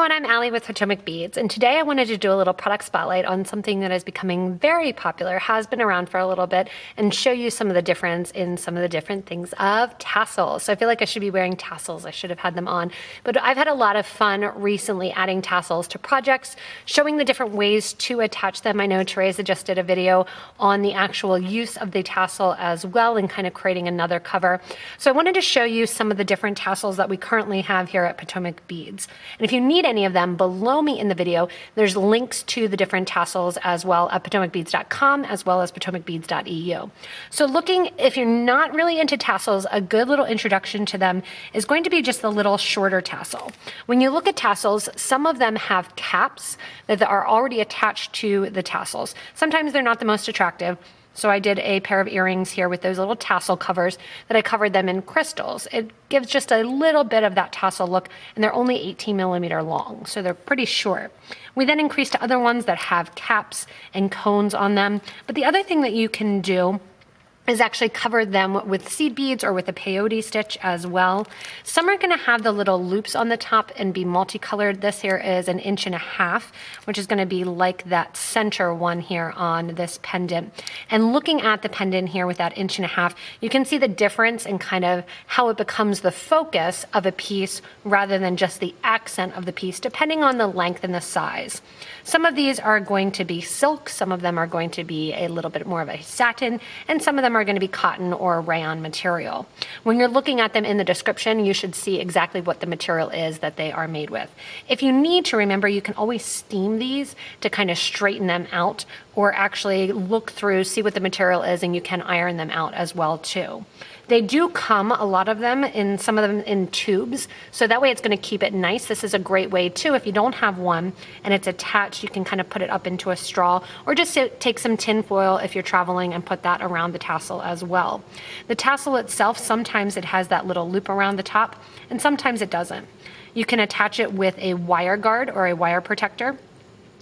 everyone, I'm Allie with Potomac Beads, and today I wanted to do a little product spotlight on something that is becoming very popular, has been around for a little bit, and show you some of the difference in some of the different things of tassels. So I feel like I should be wearing tassels. I should have had them on, but I've had a lot of fun recently adding tassels to projects, showing the different ways to attach them. I know Teresa just did a video on the actual use of the tassel as well and kind of creating another cover. So I wanted to show you some of the different tassels that we currently have here at Potomac Beads. And if you need any of them, below me in the video, there's links to the different tassels as well at potomacbeads.com as well as potomacbeads.eu. So if you're not really into tassels, a good little introduction to them is going to be just the little shorter tassel. When you look at tassels, some of them have caps that are already attached to the tassels. Sometimes they're not the most attractive. So I did a pair of earrings here with those little tassel covers that I covered them in crystals. It gives just a little bit of that tassel look, and they're only 18 millimeter long, so they're pretty short. We then increased to other ones that have caps and cones on them. But the other thing that you can do is actually cover them with seed beads or with a peyote stitch as well. Some are going to have the little loops on the top and be multicolored. This here is 1.5 inches, which is going to be like that center one here on this pendant. And looking at the pendant here with that 1.5 inches, you can see the difference in kind of how it becomes the focus of a piece rather than just the accent of the piece, depending on the length and the size. Some of these are going to be silk, some of them are going to be a little bit more of a satin, and some of them are going to be cotton or rayon material. When you're looking at them in the description, you should see exactly what the material is that they are made with. If you need to remember, you can always steam these to kind of straighten them out, or actually look through, see what the material is, and you can iron them out as well too. They do come, a lot of them, in some of them in tubes, so that way it's going to keep it nice. This is a great way too, if you don't have one and it's attached, you can kind of put it up into a straw, or just take some tin foil if you're traveling and put that around the tassel as well. The tassel itself, sometimes it has that little loop around the top, and sometimes it doesn't. You can attach it with a wire guard or a wire protector.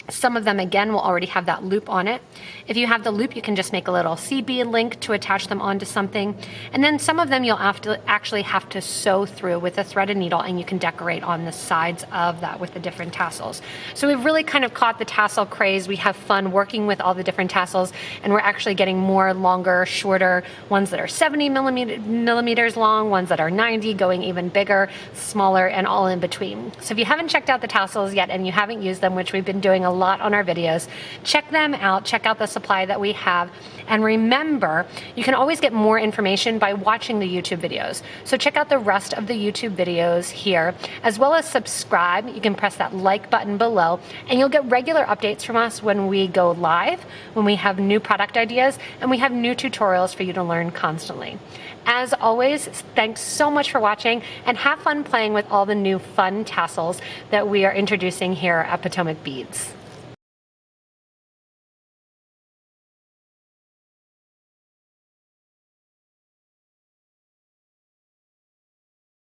Some of them, again, will already have that loop on it. If you have the loop, you can just make a little seed bead link to attach them onto something. And then some of them you'll actually have to sew through with a thread and needle, and you can decorate on the sides of that with the different tassels. So we've really kind of caught the tassel craze. We have fun working with all the different tassels, and we're actually getting more longer, shorter, ones that are 70 millimeters long, ones that are 90, going even bigger, smaller, and all in between. So if you haven't checked out the tassels yet and you haven't used them, which we've been doing a lot on our videos, check them out, check out the supply that we have, and remember, you can always get more information by watching the YouTube videos. So check out the rest of the YouTube videos here, as well as subscribe. You can press that like button below, and you'll get regular updates from us when we go live, when we have new product ideas, and we have new tutorials for you to learn constantly. As always, thanks so much for watching, and have fun playing with all the new fun tassels that we are introducing here at Potomac Beads.